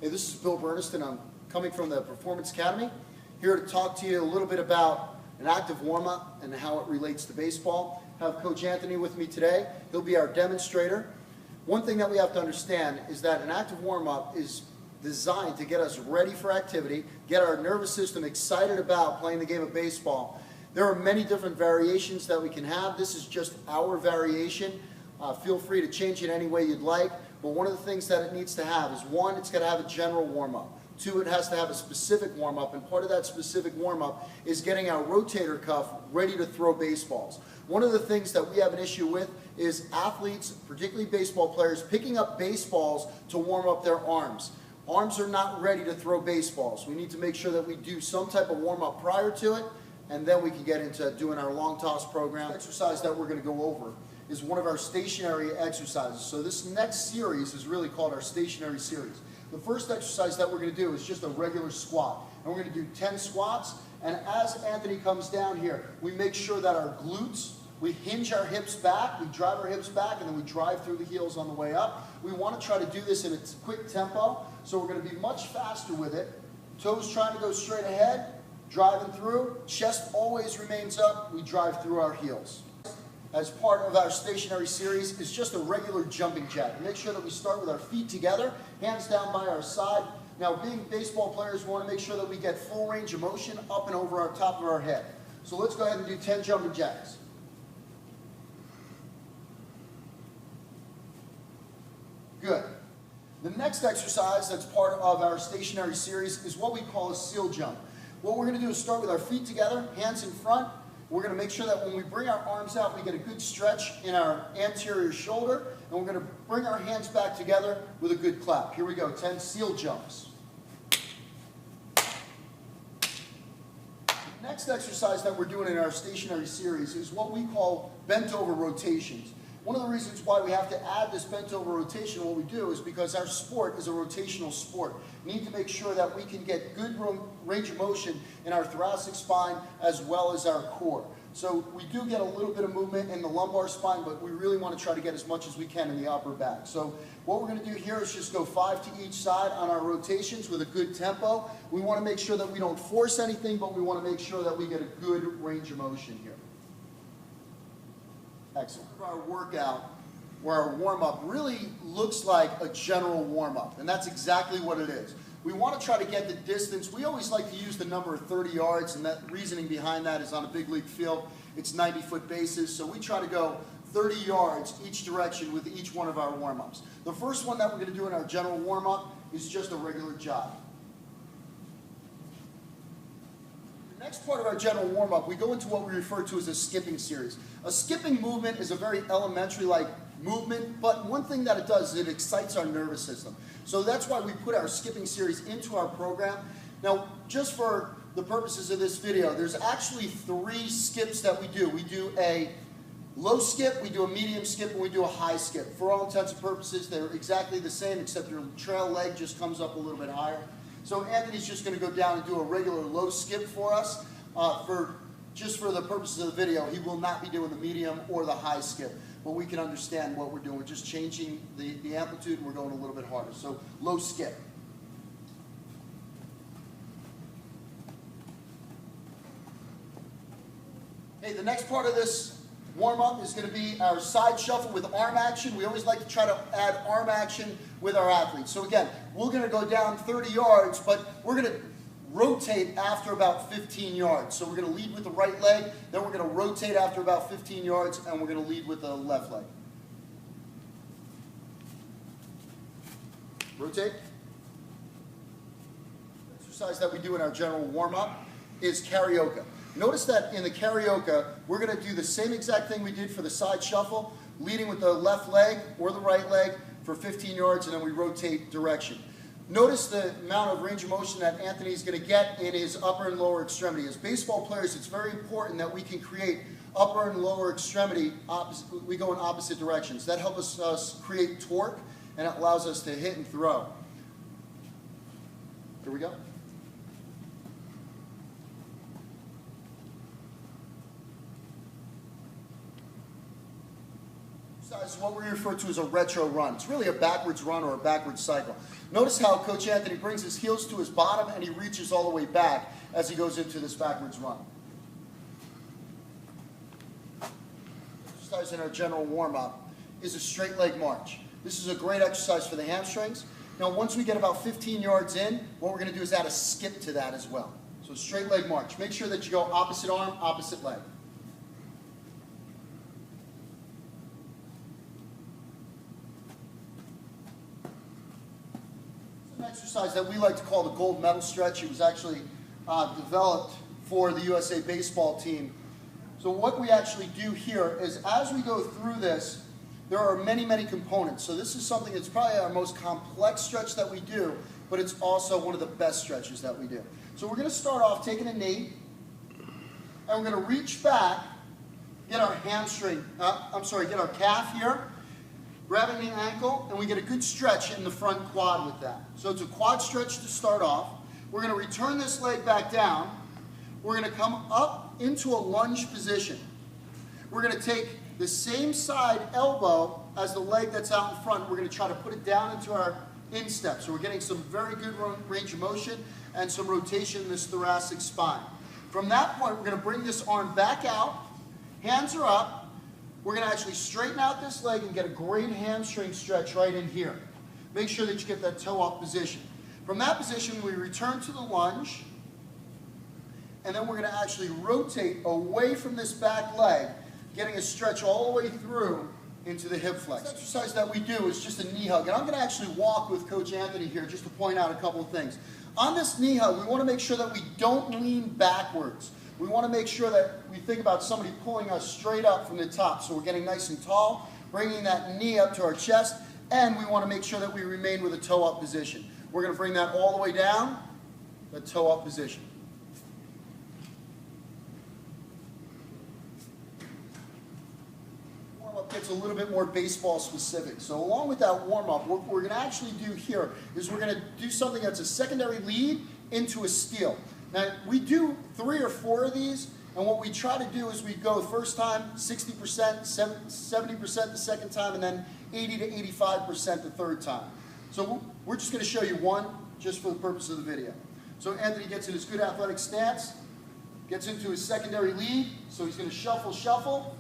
Hey, this is Bill Burniston. I'm coming from the Performance Academy, here to talk to you a little bit about an active warm-up and how it relates to baseball. I have Coach Anthony with me today. He'll be our demonstrator. One thing that we have to understand is that an active warm-up is designed to get us ready for activity, get our nervous system excited about playing the game of baseball. There are many different variations that we can have. This is just our variation. Feel free to change it any way you'd like. But one of the things that it needs to have is, one, it's got to have a general warm-up. Two, it has to have a specific warm-up, and part of that specific warm-up is getting our rotator cuff ready to throw baseballs. One of the things that we have an issue with is athletes, particularly baseball players, picking up baseballs to warm up their arms. Arms are not ready to throw baseballs. We need to make sure that we do some type of warm-up prior to it, and then we can get into doing our long toss program. The exercise that we're going to go over is one of our stationary exercises. So this next series is really called our stationary series. The first exercise that we're going to do is just a regular squat. And we're going to do 10 squats. And as Anthony comes down here, we make sure that our glutes, we hinge our hips back, we drive our hips back, and then we drive through the heels on the way up. We want to try to do this in a quick tempo. So we're going to be much faster with it. Toes trying to go straight ahead, driving through. Chest always remains up. We drive through our heels. As part of our stationary series is just a regular jumping jack. Make sure that we start with our feet together, hands down by our side. Now, being baseball players, we want to make sure that we get full range of motion up and over our top of our head. So let's go ahead and do 10 jumping jacks. Good. The next exercise that's part of our stationary series is what we call a seal jump. What we're going to do is start with our feet together, hands in front. We're going to make sure that when we bring our arms out, we get a good stretch in our anterior shoulder, and we're going to bring our hands back together with a good clap. Here we go, 10 seal jumps. The next exercise that we're doing in our stationary series is what we call bent over rotations. One of the reasons why we have to add this bent over rotation, what we do, is because our sport is a rotational sport. We need to make sure that we can get good range of motion in our thoracic spine as well as our core. So we do get a little bit of movement in the lumbar spine, but we really want to try to get as much as we can in the upper back. So what we're going to do here is just go 5 to each side on our rotations with a good tempo. We want to make sure that we don't force anything, but we want to make sure that we get a good range of motion here. Excellent. Our workout, where our warm-up really looks like a general warm-up, and that's exactly what it is. We want to try to get the distance. We always like to use the number of 30 yards, and that reasoning behind that is on a big league field, it's 90-foot bases, so we try to go 30 yards each direction with each one of our warm-ups. The first one that we're going to do in our general warm-up is just a regular jog. Next part of our general warm-up, we go into what we refer to as a skipping series. A skipping movement is a very elementary-like movement, but one thing that it does is it excites our nervous system. So that's why we put our skipping series into our program. Now, just for the purposes of this video, there's actually 3 skips that we do. We do a low skip, we do a medium skip, and we do a high skip. For all intents and purposes, they're exactly the same, except your trail leg just comes up a little bit higher. So Anthony's just going to go down and do a regular low skip for us. Just for the purposes of the video, he will not be doing the medium or the high skip. But we can understand what we're doing. We're just changing the amplitude, and we're going a little bit harder. So low skip. Hey, the next part of this warm-up is going to be our side shuffle with arm action. We always like to try to add arm action with our athletes. So again, we're going to go down 30 yards, but we're going to rotate after about 15 yards. So we're going to lead with the right leg, then we're going to rotate after about 15 yards, and we're going to lead with the left leg. Rotate. The exercise that we do in our general warm-up is karaoke. Notice that in the karaoke, we're going to do the same exact thing we did for the side shuffle, leading with the left leg or the right leg for 15 yards, and then we rotate direction. Notice the amount of range of motion that Anthony's going to get in his upper and lower extremity. As baseball players, it's very important that we can create upper and lower extremity, we go in opposite directions. That helps us create torque, and it allows us to hit and throw. Here we go. Exercise is what we refer to as a retro run. It's really a backwards run or a backwards cycle. Notice how Coach Anthony brings his heels to his bottom and he reaches all the way back as he goes into this backwards run. Exercise in our general warm-up is a straight leg march. This is a great exercise for the hamstrings. Now once we get about 15 yards in, what we're going to do is add a skip to that as well. So straight leg march. Make sure that you go opposite arm, opposite leg. It's an exercise that we like to call the gold medal stretch. It was actually developed for the USA baseball team. So what we actually do here is as we go through this, there are many, many components. So this is something that's probably our most complex stretch that we do, but it's also one of the best stretches that we do. So we're going to start off taking a knee, and we're going to reach back, get our hamstring, get our calf here, grabbing the ankle, and we get a good stretch in the front quad with that. So it's a quad stretch to start off. We're going to return this leg back down. We're going to come up into a lunge position. We're going to take the same side elbow as the leg that's out in front. We're going to try to put it down into our instep. So we're getting some very good range of motion and some rotation in this thoracic spine. From that point, we're going to bring this arm back out. Hands are up. We're going to actually straighten out this leg and get a great hamstring stretch right in here. Make sure that you get that toe up position. From that position, we return to the lunge. And then we're going to actually rotate away from this back leg, getting a stretch all the way through into the hip flex. This exercise that we do is just a knee hug. And I'm going to actually walk with Coach Anthony here just to point out a couple of things. On this knee hug, we want to make sure that we don't lean backwards. We want to make sure that we think about somebody pulling us straight up from the top. So we're getting nice and tall, bringing that knee up to our chest, and we want to make sure that we remain with a toe up position. We're going to bring that all the way down, the toe up position. Gets a little bit more baseball specific. So along with that warm-up, what we're going to actually do here is we're going to do something that's a secondary lead into a steal. Now we do 3 or 4 of these, and what we try to do is we go first time 60%, 70% the second time, and then 80 to 85% the third time. So we're just going to show you one just for the purpose of the video. So Anthony gets in his good athletic stance, gets into his secondary lead, so he's going to shuffle, shuffle.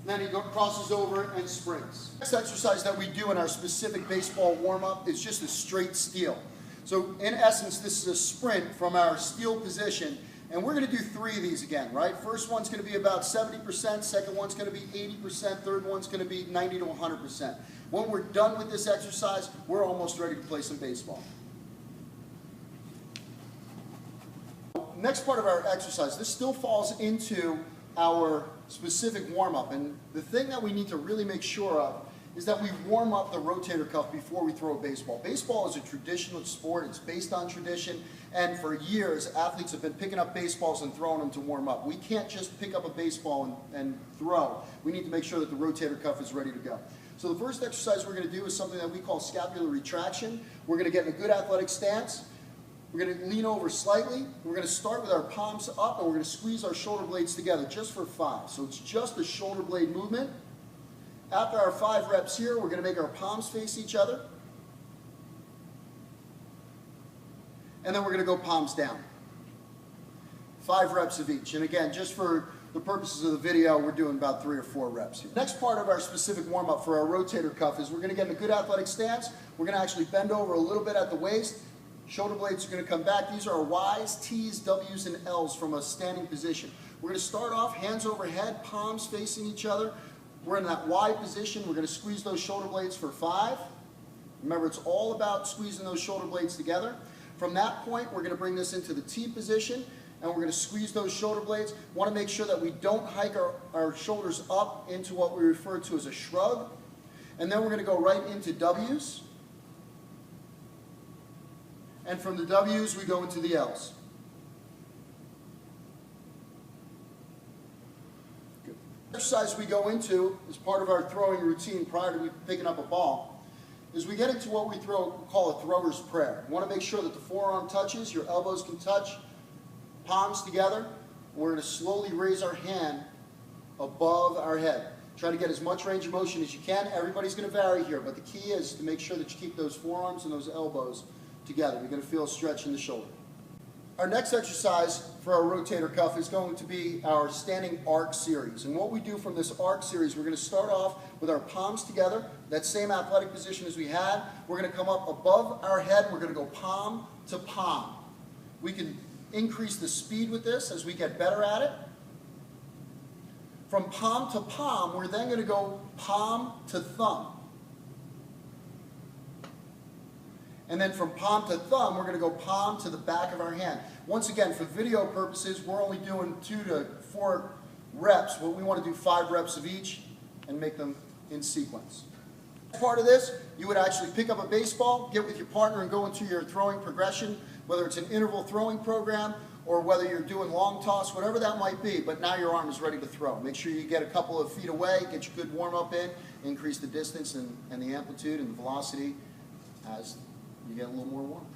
Then he crosses over and springs. The next exercise that we do in our specific baseball warm-up is just a straight steal. So in essence, this is a sprint from our steal position, and we're going to do 3 of these again, right? First one's going to be about 70%, second one's going to be 80%, third one's going to be 90 to 100%. When we're done with this exercise, we're almost ready to play some baseball. Next part of our exercise, this still falls into our specific warm-up, and the thing that we need to really make sure of is that we warm up the rotator cuff before we throw a baseball. Baseball is a traditional sport. It's based on tradition, and for years athletes have been picking up baseballs and throwing them to warm up. We can't just pick up a baseball and throw. We need to make sure that the rotator cuff is ready to go. So the first exercise we're going to do is something that we call scapular retraction. We're going to get in a good athletic stance. We're going to lean over slightly. We're going to start with our palms up, and we're going to squeeze our shoulder blades together just for 5. So it's just a shoulder blade movement. After our 5 reps here, we're going to make our palms face each other. And then we're going to go palms down. 5 reps of each. And again, just for the purposes of the video, we're doing about 3 or 4 reps here. Next part of our specific warm-up for our rotator cuff is we're going to get in a good athletic stance. We're going to actually bend over a little bit at the waist. Shoulder blades are going to come back. These are our Y's, T's, W's, and L's from a standing position. We're going to start off hands overhead, palms facing each other. We're in that Y position. We're going to squeeze those shoulder blades for 5. Remember, it's all about squeezing those shoulder blades together. From that point, we're going to bring this into the T position, and we're going to squeeze those shoulder blades. We want to make sure that we don't hike our shoulders up into what we refer to as a shrug. And then we're going to go right into W's. And from the W's, we go into the L's. Good. The exercise we go into as part of our throwing routine prior to picking up a ball is we get into what we call a thrower's prayer. You want to make sure that the forearm touches, your elbows can touch, palms together. We're going to slowly raise our hand above our head. Try to get as much range of motion as you can. Everybody's going to vary here, but the key is to make sure that you keep those forearms and those elbows together. You're going to feel a stretch in the shoulder. Our next exercise for our rotator cuff is going to be our standing arc series. And what we do from this arc series, we're going to start off with our palms together, that same athletic position as we had. We're going to come up above our head. We're going to go palm to palm. We can increase the speed with this as we get better at it. From palm to palm, we're then going to go palm to thumb. And then from palm to thumb, we're going to go palm to the back of our hand. Once again, for video purposes, we're only doing 2 to 4 reps. Well, we want to do 5 reps of each and make them in sequence. As part of this, you would actually pick up a baseball, get with your partner, and go into your throwing progression, whether it's an interval throwing program or whether you're doing long toss, whatever that might be, but now your arm is ready to throw. Make sure you get a couple of feet away, get your good warm-up in, increase the distance and the amplitude and the velocity as you get a little more warm.